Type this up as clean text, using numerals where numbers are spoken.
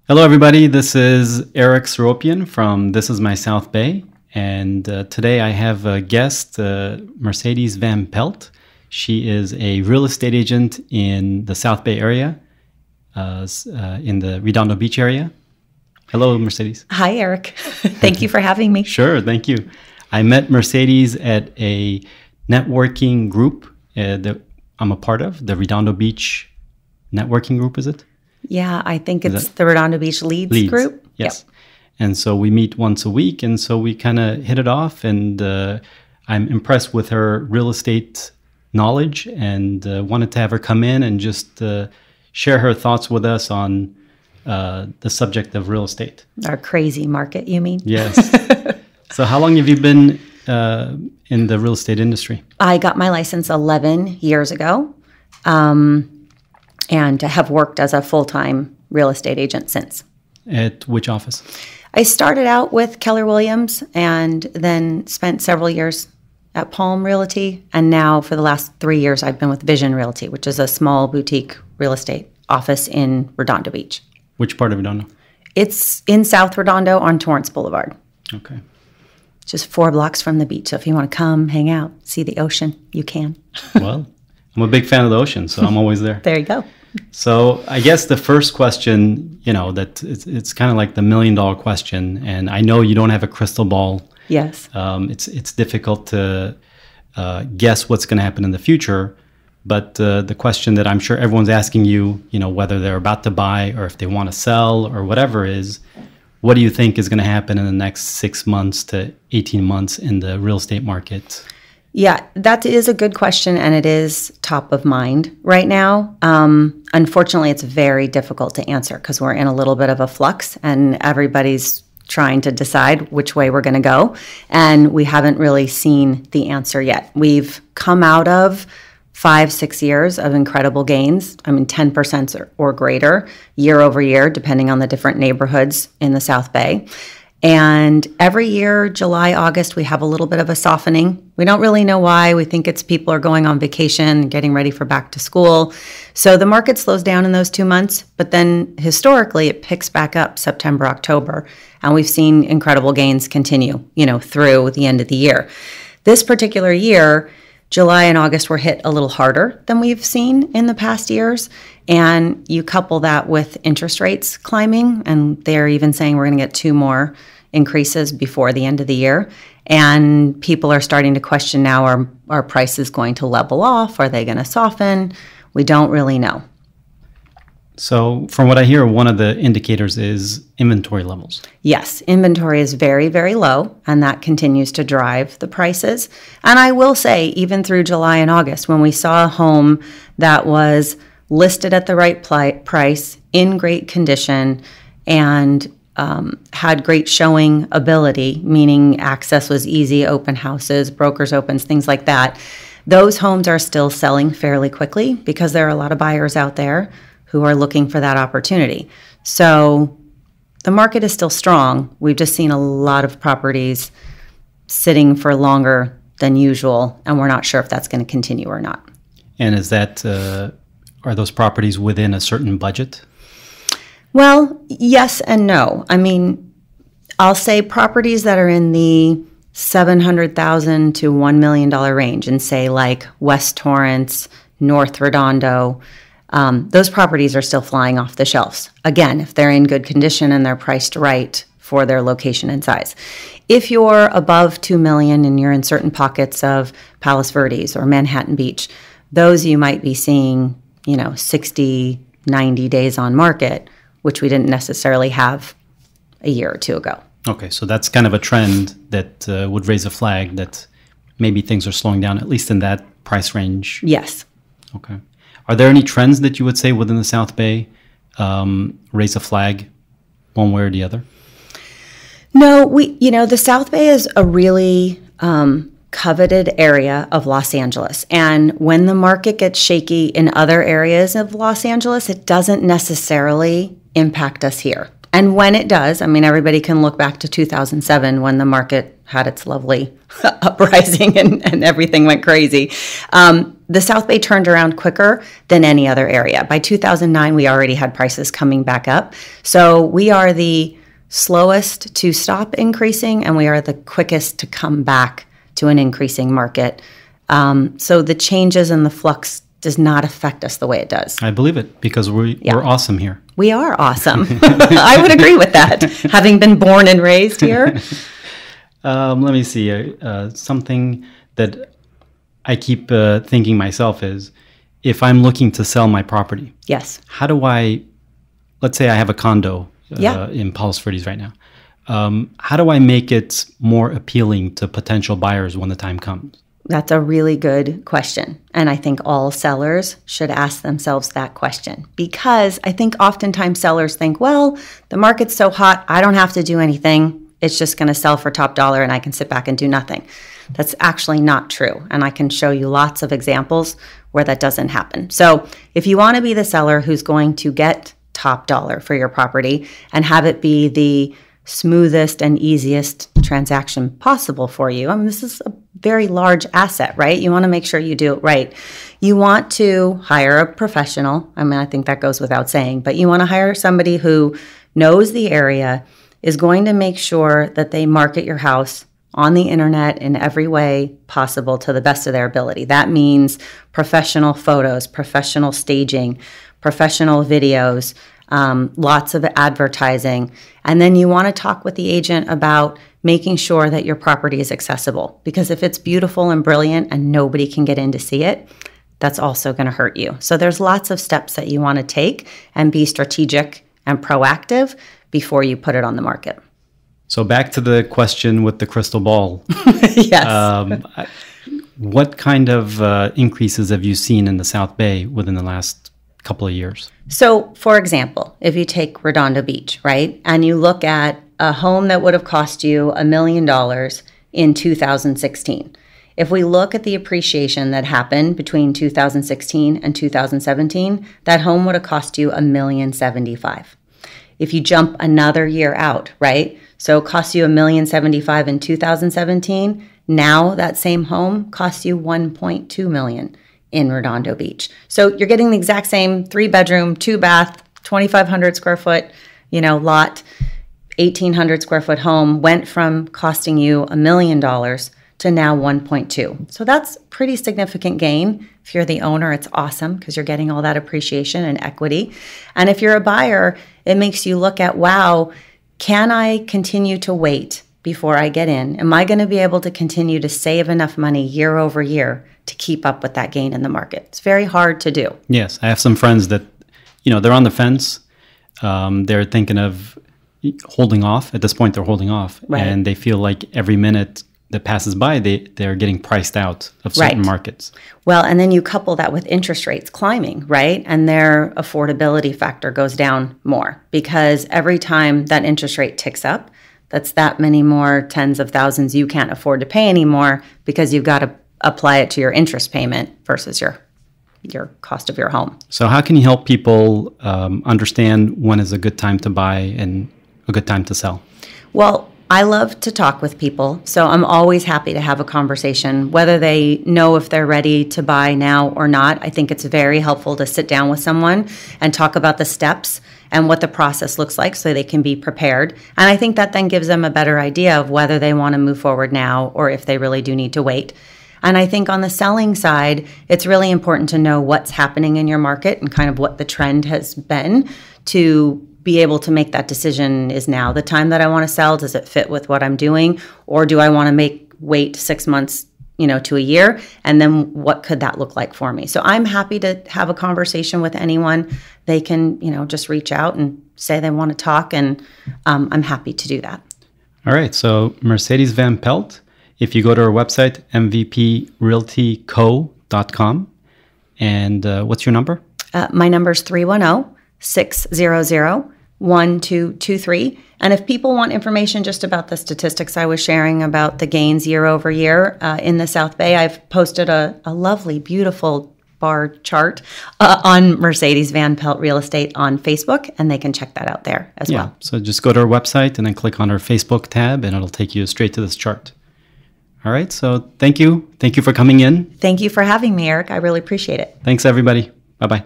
Hello, everybody. This is Eric Seropian from This Is My South Bay. And today I have a guest, Mercedes Van Pelt. She is a real estate agent in the South Bay area, in the Redondo Beach area. Hello, Mercedes. Hi, Eric. Thank you for having me. Sure, thank you. I met Mercedes at a networking group that I'm a part of, the Redondo Beach networking group, is it? Yeah, I think it's the Redondo Beach Leads group. Yes. Yep. And so we meet once a week, and so we kind of hit it off, and I'm impressed with her real estate knowledge and wanted to have her come in and just share her thoughts with us on the subject of real estate. Our crazy market, you mean? Yes. So how long have you been in the real estate industry? I got my license 11 years ago. And have worked as a full-time real estate agent since. At which office? I started out with Keller Williams and then spent several years at Palm Realty. And now for the last 3 years, I've been with Vision Realty, which is a small boutique real estate office in Redondo Beach. Which part of Redondo? It's in South Redondo on Torrance Boulevard. Okay. Just 4 blocks from the beach. So if you want to come, hang out, see the ocean, you can. Well, I'm a big fan of the ocean, so I'm always there. There you go. So I guess the first question, that it's kind of like the $1 million question, and I know you don't have a crystal ball. Yes. It's difficult to guess what's going to happen in the future, but the question that I'm sure everyone's asking you, whether they're about to buy or if they want to sell or whatever is, what do you think is going to happen in the next 6 months to 18 months in the real estate market? Yeah, that is a good question, and it is top of mind right now. Unfortunately, it's very difficult to answer because we're in a little bit of a flux, and everybody's trying to decide which way we're going to go, and we haven't really seen the answer yet. We've come out of 5-6 years of incredible gains. 10% or greater year over year, depending on the different neighborhoods in the South Bay. And every year, July, August, we have a little bit of a softening. We don't really know why. We think it's people are going on vacation, getting ready for back to school. So the market slows down in those 2 months, but then historically it picks back up September, October. And we've seen incredible gains continue, through the end of the year. This particular year, July and August were hit a little harder than we've seen in the past years. And you couple that with interest rates climbing, and they're even saying we're going to get 2 more increases before the end of the year. And people are starting to question now, are prices going to level off? Are they going to soften? We don't really know. So from what I hear, one of the indicators is inventory levels. Yes, inventory is very, very low, and that continues to drive the prices. And I will say, even through July and August, when we saw a home that was listed at the right price, in great condition, and had great showing ability, meaning access was easy, open houses, brokers opens, things like that. Those homes are still selling fairly quickly because there are a lot of buyers out there who are looking for that opportunity. So the market is still strong. We've just seen a lot of properties sitting for longer than usual, and we're not sure if that's going to continue or not. And is that, are those properties within a certain budget? Well, yes and no. I'll say properties that are in the $700,000 to $1 million range, and say like West Torrance, North Redondo, those properties are still flying off the shelves. Again, if they're in good condition and they're priced right for their location and size. If you're above $2 million and you're in certain pockets of Palos Verdes or Manhattan Beach, those you might be seeing, 60, 90 days on market, which we didn't necessarily have a year or 2 ago. Okay, so that's kind of a trend that would raise a flag that maybe things are slowing down, at least in that price range. Yes. Okay. Are there any trends that you would say within the South Bay raise a flag one way or the other? No, the South Bay is a really coveted area of Los Angeles. And when the market gets shaky in other areas of Los Angeles, it doesn't necessarily impact us here. And when it does, I mean, everybody can look back to 2007 when the market had its lovely uprising and everything went crazy. The South Bay turned around quicker than any other area. By 2009, we already had prices coming back up. So we are the slowest to stop increasing, and we are the quickest to come back to an increasing market. So the changes and the flux does not affect us the way it does. I believe it, because we're awesome here. We are awesome. I would agree with that, having been born and raised here. Let me see. Something that I keep thinking myself is, if I'm looking to sell my property, yes, how do let's say I have a condo in Palos Verdes right now. How do I make it more appealing to potential buyers when the time comes? That's a really good question. And I think all sellers should ask themselves that question, because I think oftentimes sellers think, well, the market's so hot, I don't have to do anything. It's just going to sell for top dollar and I can sit back and do nothing. That's actually not true. And I can show you lots of examples where that doesn't happen. So if you want to be the seller who's going to get top dollar for your property and have it be the smoothest and easiest transaction possible for you. I mean, this is a very large asset, right? You want to make sure you do it right. You want to hire a professional. I mean, I think that goes without saying, but you want to hire somebody who knows the area, is going to make sure that they market your house on the internet in every way possible to the best of their ability. That means professional photos, professional staging, professional videos, lots of advertising. And then you want to talk with the agent about making sure that your property is accessible. Because if it's beautiful and brilliant and nobody can get in to see it, that's also going to hurt you. So there's lots of steps that you want to take and be strategic and proactive before you put it on the market. So back to the question with the crystal ball. Yes. What kind of increases have you seen in the South Bay within the last couple of years? So, for example, if you take Redondo Beach, right, and you look at a home that would have cost you $1 million in 2016. If we look at the appreciation that happened between 2016 and 2017, that home would have cost you $1,075,000. If you jump another year out, right, so it costs you $1,075,000 in 2017, now that same home costs you $1.2 million in Redondo Beach. So you're getting the exact same 3-bedroom, 2-bath, 2,500 square foot, lot, 1,800 square foot home went from costing you $1 million to now 1.2. So that's pretty significant gain. If you're the owner, it's awesome because you're getting all that appreciation and equity. And if you're a buyer, it makes you look at, wow, can I continue to wait before I get in? Am I going to be able to continue to save enough money year over year to keep up with that gain in the market? It's very hard to do. Yes, I have some friends that, they're on the fence. They're thinking of holding off. At this point, they're holding off. Right. And they feel like every minute that passes by, they're getting priced out of certain markets. Well, and then you couple that with interest rates climbing, right? And their affordability factor goes down more because every time that interest rate ticks up, that's that many more tens of thousands you can't afford to pay anymore because you've got to apply it to your interest payment versus your cost of your home. So how can you help people understand when is a good time to buy and a good time to sell? Well, I love to talk with people, so I'm always happy to have a conversation, whether they know if they're ready to buy now or not. I think it's very helpful to sit down with someone and talk about the steps and what the process looks like so they can be prepared. And I think that then gives them a better idea of whether they want to move forward now or if they really do need to wait. And I think on the selling side, it's really important to know what's happening in your market and kind of what the trend has been to be able to make that decision. Is now the time that I want to sell? Does it fit with what I'm doing? Or do I want to wait 6 months, to a year? And then what could that look like for me? So I'm happy to have a conversation with anyone. They can, just reach out and say they want to talk. And I'm happy to do that. All right. So Mercedes Van Pelt, if you go to our website, mvprealtyco.com. And what's your number? My number is 310-600-1223. And if people want information just about the statistics I was sharing about the gains year over year in the South Bay, I've posted a lovely, beautiful bar chart on Mercedes Van Pelt Real Estate on Facebook, and they can check that out there as well. So just go to our website and then click on our Facebook tab, and it'll take you straight to this chart. All right. So thank you. Thank you for coming in. Thank you for having me, Eric. I really appreciate it. Thanks, everybody. Bye-bye.